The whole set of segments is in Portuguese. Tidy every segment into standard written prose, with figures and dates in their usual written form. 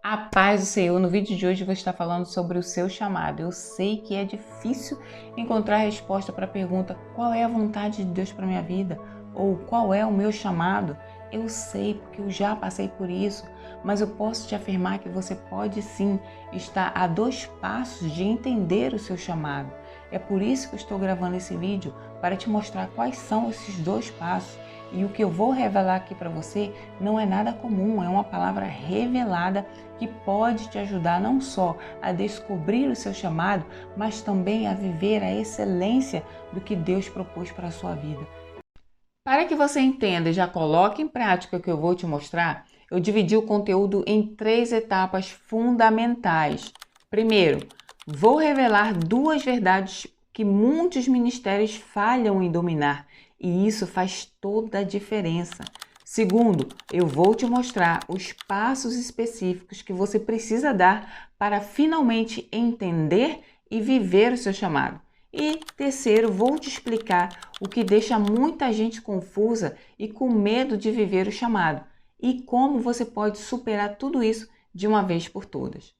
A paz do Senhor, no vídeo de hoje eu vou estar falando sobre o seu chamado. Eu sei que é difícil encontrar a resposta para a pergunta: qual é a vontade de Deus para minha vida? Ou qual é o meu chamado? Eu sei porque eu já passei por isso, mas eu posso te afirmar que você pode sim estar a 2 passos de entender o seu chamado. É por isso que eu estou gravando esse vídeo, para te mostrar quais são esses 2 passos. E o que eu vou revelar aqui para você não é nada comum, é uma palavra revelada que pode te ajudar não só a descobrir o seu chamado, mas também a viver a excelência do que Deus propôs para a sua vida. Para que você entenda e já coloque em prática o que eu vou te mostrar, eu dividi o conteúdo em 3 etapas fundamentais. Primeiro, vou revelar 2 verdades que muitos ministérios falham em dominar, e isso faz toda a diferença. Segundo, eu vou te mostrar os passos específicos que você precisa dar para finalmente entender e viver o seu chamado. E terceiro, vou te explicar o que deixa muita gente confusa e com medo de viver o chamado e como você pode superar tudo isso de uma vez por todas.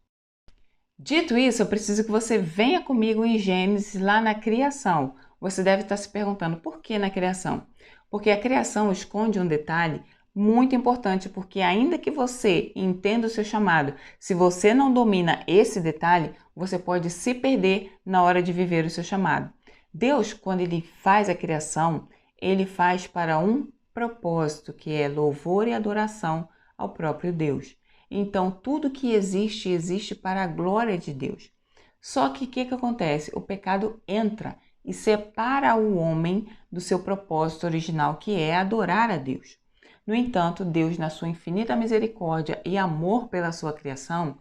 Dito isso, eu preciso que você venha comigo em Gênesis, lá na criação. Você deve estar se perguntando por que na criação? Porque a criação esconde um detalhe muito importante, porque ainda que você entenda o seu chamado, se você não domina esse detalhe, você pode se perder na hora de viver o seu chamado. Deus, quando ele faz a criação, ele faz para um propósito, que é louvor e adoração ao próprio Deus. Então, tudo que existe, existe para a glória de Deus. Só que o que acontece? O pecado entra e separa o homem do seu propósito original, que é adorar a Deus. No entanto, Deus, na sua infinita misericórdia e amor pela sua criação,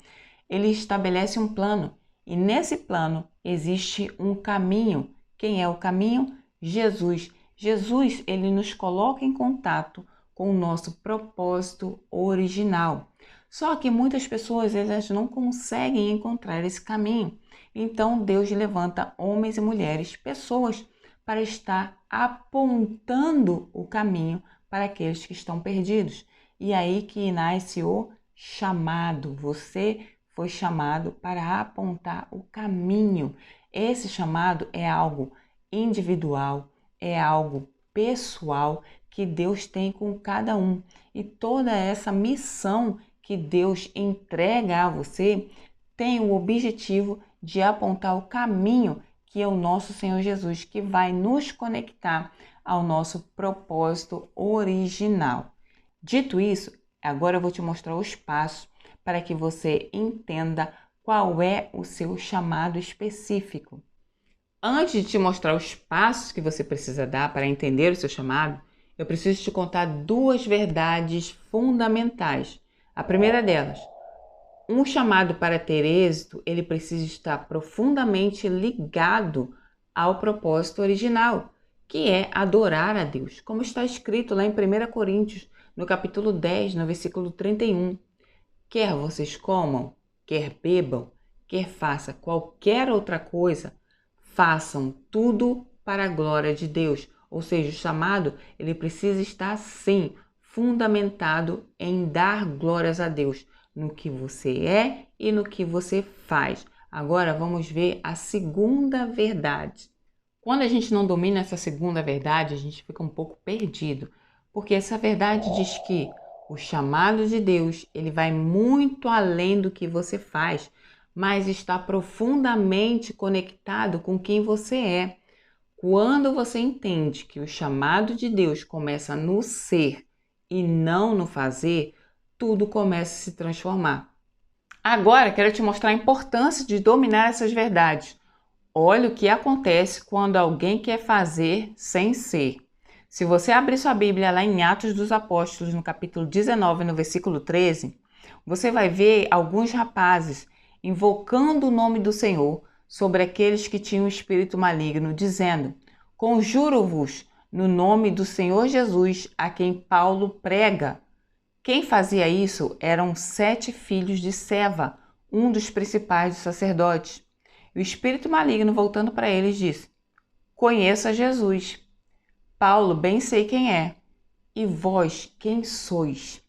ele estabelece um plano. E nesse plano existe um caminho. Quem é o caminho? Jesus. Jesus, ele nos coloca em contato com o nosso propósito original. Só que muitas pessoas elas não conseguem encontrar esse caminho. Então Deus levanta homens e mulheres, pessoas, para estar apontando o caminho para aqueles que estão perdidos. E aí que nasce o chamado. Você foi chamado para apontar o caminho. Esse chamado é algo individual, é algo pessoal que Deus tem com cada um. E toda essa missão que Deus entrega a você tem o objetivo de apontar o caminho que é o nosso Senhor Jesus, que vai nos conectar ao nosso propósito original. Dito isso, agora eu vou te mostrar os passos para que você entenda qual é o seu chamado específico. Antes de te mostrar os passos que você precisa dar para entender o seu chamado, eu preciso te contar 2 verdades fundamentais. A primeira delas: um chamado para ter êxito, ele precisa estar profundamente ligado ao propósito original, que é adorar a Deus, como está escrito lá em 1 Coríntios, no capítulo 10, no versículo 31. Quer vocês comam, quer bebam, quer façam qualquer outra coisa, façam tudo para a glória de Deus. Ou seja, o chamado, ele precisa estar sim fundamentado em dar glórias a Deus no que você é e no que você faz. Agora vamos ver a segunda verdade. Quando a gente não domina essa segunda verdade, a gente fica um pouco perdido, porque essa verdade diz que o chamado de Deus, ele vai muito além do que você faz, mas está profundamente conectado com quem você é. Quando você entende que o chamado de Deus começa no ser e não no fazer, tudo começa a se transformar. Agora, quero te mostrar a importância de dominar essas verdades. Olha o que acontece quando alguém quer fazer sem ser. Se você abrir sua Bíblia lá em Atos dos Apóstolos, no capítulo 19, no versículo 13, você vai ver alguns rapazes invocando o nome do Senhor sobre aqueles que tinham espírito maligno, dizendo: conjuro-vos no nome do Senhor Jesus, a quem Paulo prega. Quem fazia isso eram 7 filhos de Seva, um dos principais dos sacerdotes. E o espírito maligno, voltando para eles, disse: conheça Jesus. Paulo, bem sei quem é. E vós, quem sois?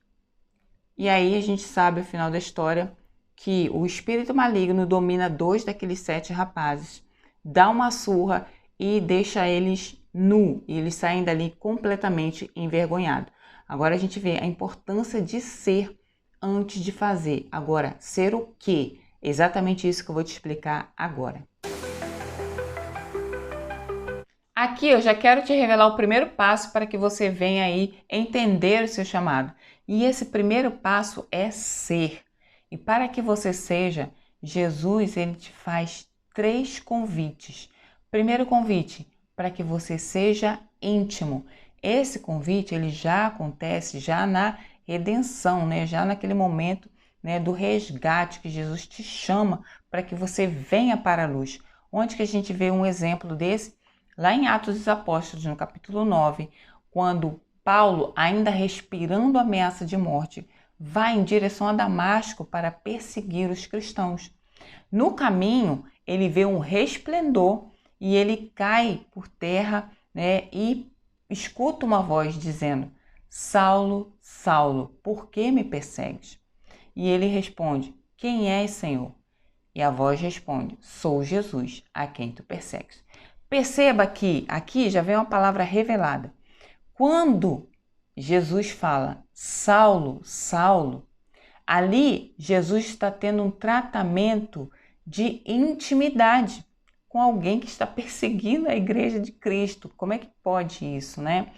E aí a gente sabe o final da história. que o espírito maligno domina 2 daqueles 7 rapazes, dá uma surra e deixa eles nu, e eles saem dali completamente envergonhados. Agora a gente vê a importância de ser antes de fazer. Agora, ser o quê? Exatamente isso que eu vou te explicar agora. Aqui eu já quero te revelar o primeiro passo para que você venha aí entender o seu chamado. E esse primeiro passo é ser. E para que você seja, Jesus ele te faz 3 convites. Primeiro convite, para que você seja íntimo. Esse convite ele já acontece já na redenção, né? Já naquele momento, né, do resgate que Jesus te chama para que você venha para a luz. Onde que a gente vê um exemplo desse? Lá em Atos dos Apóstolos, no capítulo 9, quando Paulo, ainda respirando ameaça de morte, vai em direção a Damasco para perseguir os cristãos. No caminho, ele vê um resplendor e ele cai por terra, né, e escuta uma voz dizendo: Saulo, Saulo, por que me persegues? E ele responde: Quem és, Senhor? E a voz responde: Sou Jesus, a quem tu persegues. Perceba que aqui já vem uma palavra revelada. Quando Jesus fala Saulo, Saulo, ali Jesus está tendo um tratamento de intimidade com alguém que está perseguindo a igreja de Cristo. Como é que pode isso, né?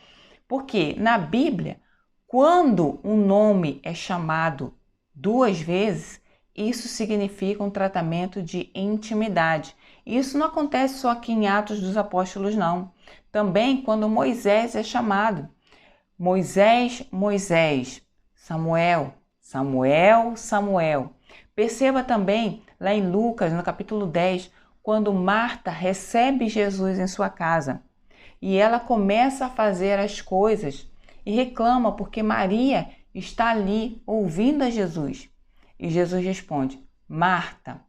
Porque na Bíblia, quando um nome é chamado 2 vezes, isso significa um tratamento de intimidade. Isso não acontece só aqui em Atos dos Apóstolos, não. Também quando Moisés é chamado. Moisés, Moisés. Samuel, Samuel, Samuel. Perceba também lá em Lucas, no capítulo 10, quando Marta recebe Jesus em sua casa. E ela começa a fazer as coisas e reclama porque Maria está ali ouvindo a Jesus. E Jesus responde: Marta,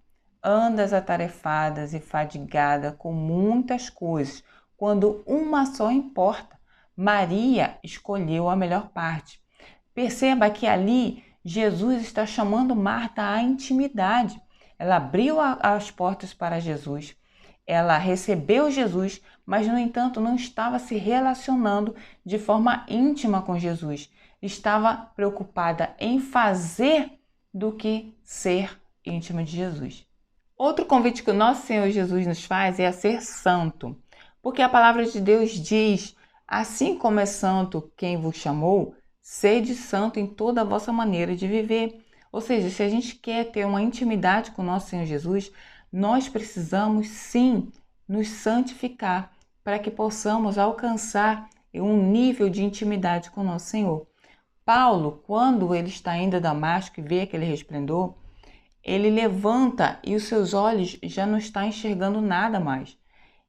andas atarefadas e fadigada com muitas coisas, quando uma só importa. Maria escolheu a melhor parte. Perceba que ali Jesus está chamando Marta à intimidade. Ela abriu as portas para Jesus. Ela recebeu Jesus, mas, no entanto, não estava se relacionando de forma íntima com Jesus. Estava preocupada em fazer do que ser íntima de Jesus. Outro convite que o nosso Senhor Jesus nos faz é a ser santo, porque a palavra de Deus diz: assim como é santo quem vos chamou, sede santo em toda a vossa maneira de viver. Ou seja, se a gente quer ter uma intimidade com o nosso Senhor Jesus, nós precisamos sim nos santificar para que possamos alcançar um nível de intimidade com o nosso Senhor. Paulo, quando ele está indo a Damasco e vê aquele resplendor, ele levanta e os seus olhos já não estão enxergando nada mais.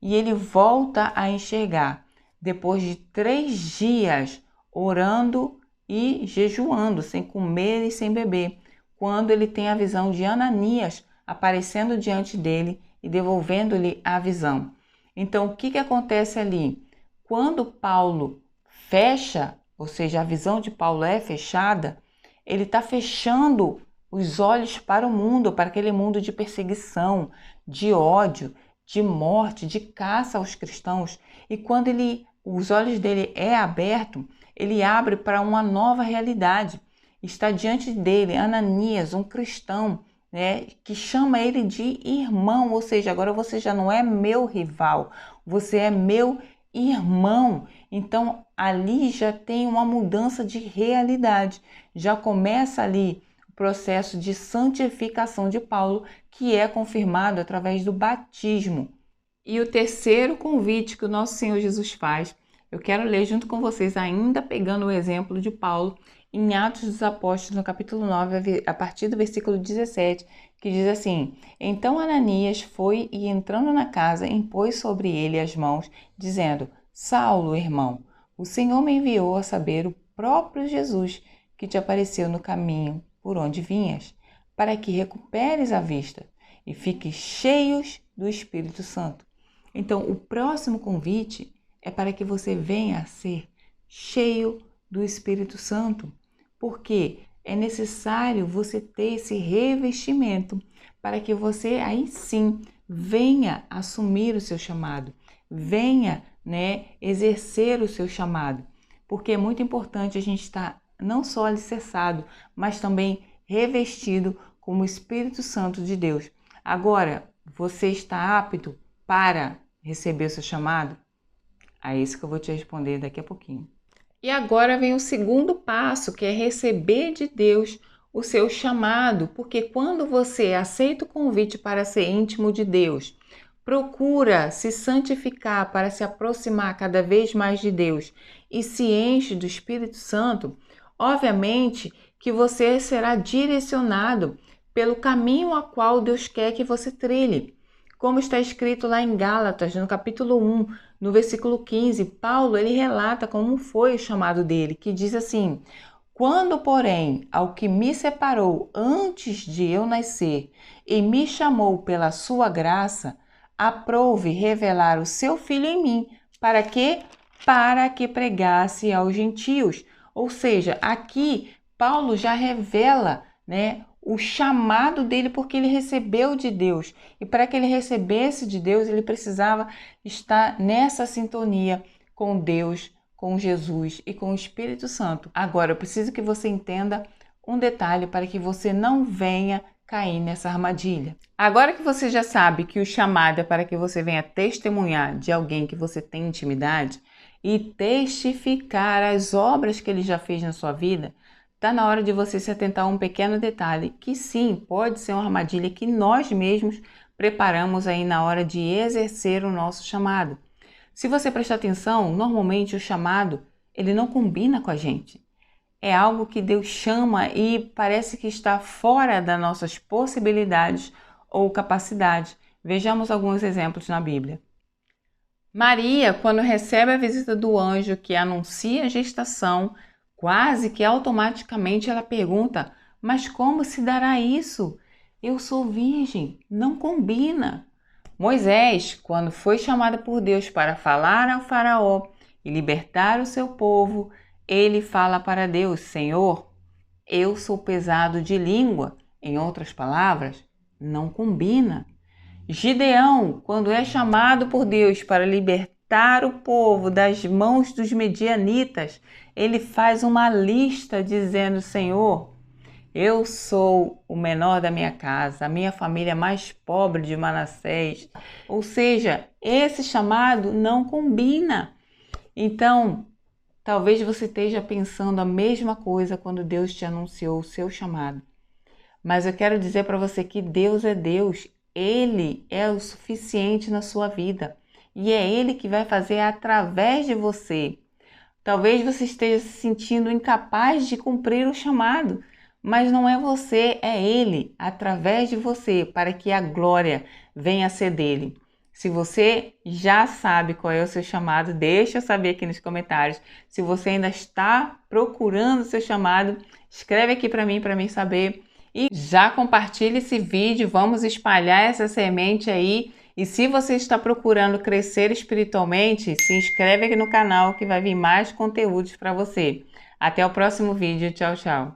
E ele volta a enxergar depois de 3 dias orando e jejuando, sem comer e sem beber, quando ele tem a visão de Ananias aparecendo diante dele e devolvendo-lhe a visão. Então, o que acontece ali? Quando Paulo fecha, ou seja, a visão de Paulo é fechada, ele está fechando os olhos para o mundo, para aquele mundo de perseguição, de ódio, de morte, de caça aos cristãos. E quando os olhos dele é aberto, ele abre para uma nova realidade. Está diante dele Ananias, um cristão, né, que chama ele de irmão, ou seja, agora você já não é meu rival, você é meu irmão. Então ali já tem uma mudança de realidade, já começa ali o processo de santificação de Paulo, que é confirmado através do batismo. E o terceiro convite que o nosso Senhor Jesus faz, eu quero ler junto com vocês, ainda pegando o exemplo de Paulo, em Atos dos Apóstolos, no capítulo 9, a partir do versículo 17, que diz assim: Então Ananias foi e, entrando na casa, impôs sobre ele as mãos, dizendo: Saulo, irmão, o Senhor me enviou a saber o próprio Jesus que te apareceu no caminho por onde vinhas, para que recuperes a vista e fiques cheios do Espírito Santo. Então, o próximo convite é para que você venha a ser cheio do Espírito Santo, porque é necessário você ter esse revestimento para que você aí sim venha assumir o seu chamado, venha, exercer o seu chamado, porque é muito importante a gente estar não só alicerçado, mas também revestido como o Espírito Santo de Deus. Agora, você está apto para receber o seu chamado? É isso que eu vou te responder daqui a pouquinho. E agora vem o segundo passo, que é receber de Deus o seu chamado, porque quando você aceita o convite para ser íntimo de Deus, procura se santificar para se aproximar cada vez mais de Deus e se enche do Espírito Santo, obviamente que você será direcionado pelo caminho a qual Deus quer que você trilhe. Como está escrito lá em Gálatas, no capítulo 1, no versículo 15, Paulo ele relata como foi o chamado dele, que diz assim: quando, porém, ao que me separou antes de eu nascer e me chamou pela sua graça, aprouve revelar o seu Filho em mim, para quê? Para que pregasse aos gentios. Ou seja, aqui Paulo já revela, o chamado dele, porque ele recebeu de Deus. E para que ele recebesse de Deus, ele precisava estar nessa sintonia com Deus, com Jesus e com o Espírito Santo. Agora, eu preciso que você entenda um detalhe para que você não venha cair nessa armadilha. Agora que você já sabe que o chamado é para que você venha testemunhar de alguém que você tem intimidade e testificar as obras que ele já fez na sua vida, está na hora de você se atentar a um pequeno detalhe, que sim, pode ser uma armadilha que nós mesmos preparamos aí na hora de exercer o nosso chamado. Se você prestar atenção, normalmente o chamado, ele não combina com a gente. É algo que Deus chama e parece que está fora das nossas possibilidades ou capacidades. Vejamos alguns exemplos na Bíblia. Maria, quando recebe a visita do anjo que anuncia a gestação, quase que automaticamente ela pergunta: mas como se dará isso? Eu sou virgem, não combina. Moisés, quando foi chamado por Deus para falar ao faraó e libertar o seu povo, ele fala para Deus: Senhor, eu sou pesado de língua. Em outras palavras, não combina. Gideão, quando é chamado por Deus para libertar o povo das mãos dos medianitas, ele faz uma lista dizendo: Senhor, eu sou o menor da minha casa, a minha família mais pobre de Manassés. Ou seja, esse chamado não combina. Então, talvez você esteja pensando a mesma coisa quando Deus te anunciou o seu chamado. Mas eu quero dizer para você que Deus é Deus. Ele é o suficiente na sua vida. E é Ele que vai fazer através de você. Talvez você esteja se sentindo incapaz de cumprir o chamado, mas não é você, é Ele, através de você, para que a glória venha a ser dele. Se você já sabe qual é o seu chamado, deixa eu saber aqui nos comentários. Se você ainda está procurando o seu chamado, escreve aqui para mim saber. E já compartilhe esse vídeo, vamos espalhar essa semente aí. E se você está procurando crescer espiritualmente, se inscreve aqui no canal que vai vir mais conteúdos para você. Até o próximo vídeo, tchau, tchau.